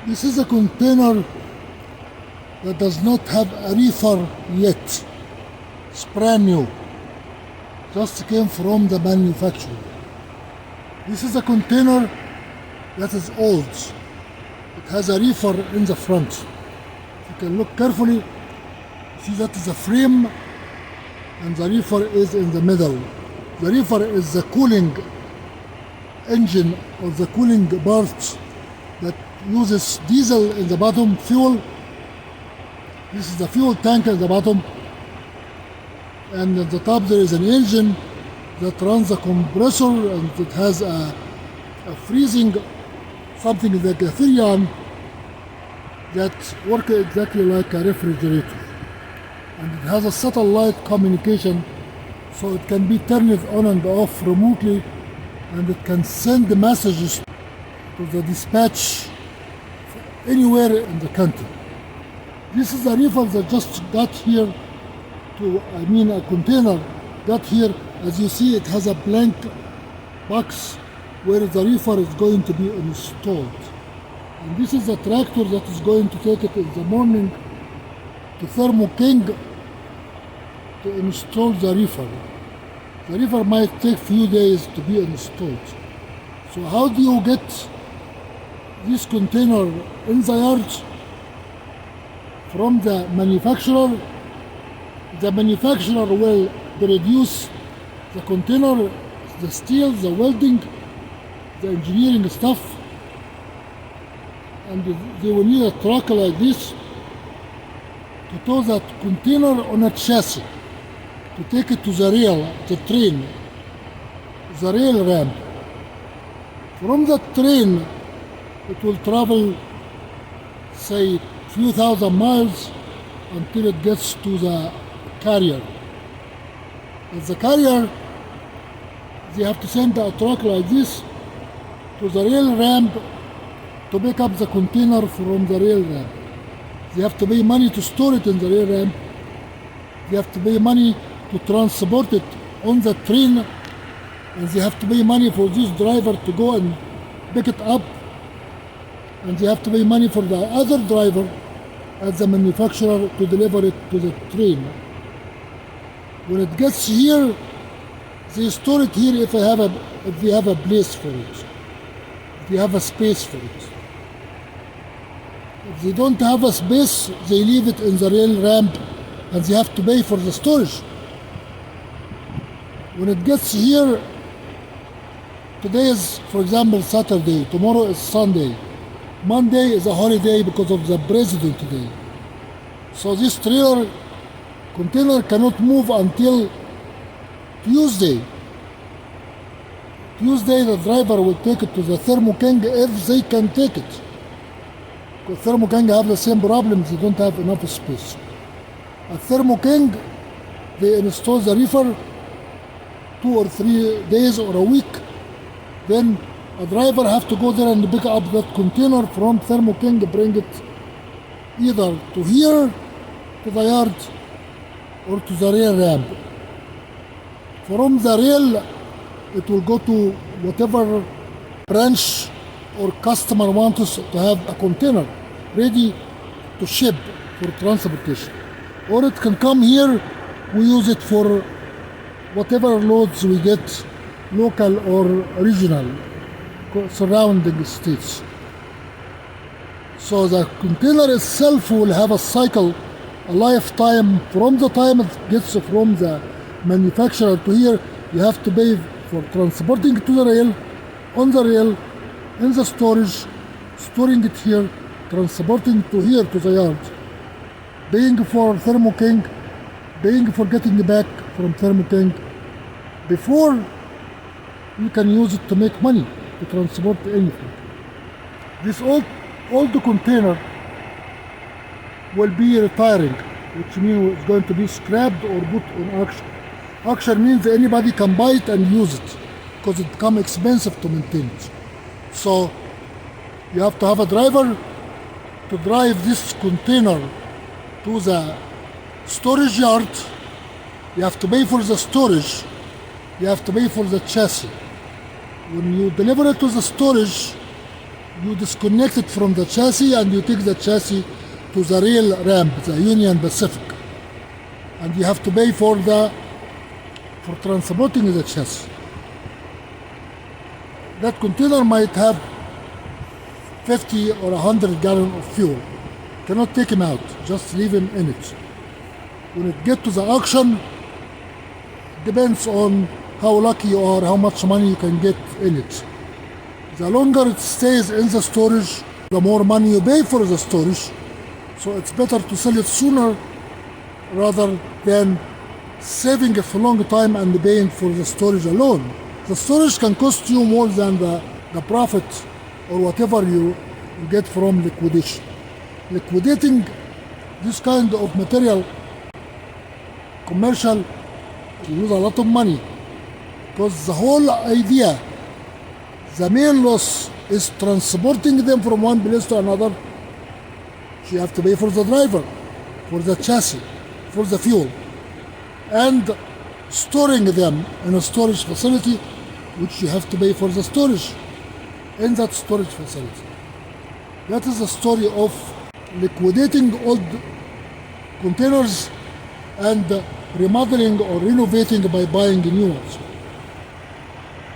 This is a container that does not have a reefer yet. It's brand new. Just came from the manufacturer. This is a container that is old. It has a reefer in the front. If you can look carefully, see that is a frame and the reefer is in the middle. The reefer is the cooling engine or the cooling part that uses diesel in the bottom, fuel. This is the fuel tank at the bottom, and at the top there is an engine that runs a compressor, and it has a freezing, something like a Freon that works exactly like a refrigerator. And it has a satellite communication, so it can be turned on and off remotely, and it can send the messages to the dispatch anywhere in the country. This is a reefer that just got here a container got here. As you see, it has a blank box where the reefer is going to be installed. And this is the tractor that is going to take it in the morning to Thermo King to install the reefer. The reefer might take few days to be installed. So how do you get this container in the yard? From the manufacturer. The manufacturer will produce the container, the steel, the welding, the engineering stuff, and they will need a truck like this to tow that container on a chassis, to take it to the rail, the train, the rail ramp. From the train, it will travel, say, few thousand miles until it gets to the carrier. At the carrier, they have to send a truck like this to the rail ramp to pick up the container from the rail ramp. They have to pay money to store it in the rail ramp. They have to pay money to transport it on the train, and they have to pay money for this driver to go and pick it up, and they have to pay money for the other driver at the manufacturer to deliver it to the train. When it gets here, they store it here if they have a place for it, if they have a space for it. If they don't have a space, they leave it in the rail ramp, and they have to pay for the storage. When it gets here, today is, for example, Saturday, tomorrow is Sunday, Monday is a holiday because of the president today. So this container cannot move until Tuesday. Tuesday the driver will take it to the Thermo King if they can take it. Because Thermo King have the same problem, they don't have enough space. At Thermo King, they install the reefer 2 or 3 days or a week. Then a driver have to go there and pick up that container from Thermo King, bring it either to here, to the yard, or to the rail ramp. From the rail, it will go to whatever branch or customer wants us to have a container ready to ship for transportation. Or it can come here, we use it for whatever loads we get, local or regional, surrounding states. So the container itself will have a cycle, a lifetime. From the time it gets from the manufacturer to here, you have to pay for transporting it to the rail, on the rail, in the storage, storing it here, transporting to here to the yard, paying for Thermo King, paying for getting it back from Thermo King, before you can use it to make money, to transport anything. This old container will be retiring, which means it's going to be scrapped or put on auction. Auction means anybody can buy it and use it, because it becomes expensive to maintain it. So you have to have a driver to drive this container to the storage yard. You have to pay for the storage. You have to pay for the chassis. When you deliver it to the storage, you disconnect it from the chassis and you take the chassis to the rail ramp, the Union Pacific. And you have to pay for transporting the chassis. That container might have 50 or 100 gallons of fuel. Cannot take him out, just leave him in it. When it gets to the auction, depends on how lucky you are, how much money you can get in it. The longer it stays in the storage, the more money you pay for the storage. So it's better to sell it sooner rather than saving it for a long time and paying for the storage alone. The storage can cost you more than the profit or whatever you get from liquidation. Liquidating this kind of material, commercial, you lose a lot of money because the whole idea, the main loss is transporting them from one place to another. You have to pay for the driver, for the chassis, for the fuel, and storing them in a storage facility, which you have to pay for the storage in that storage facility. That is the story of liquidating old containers and remodeling or renovating by buying new ones.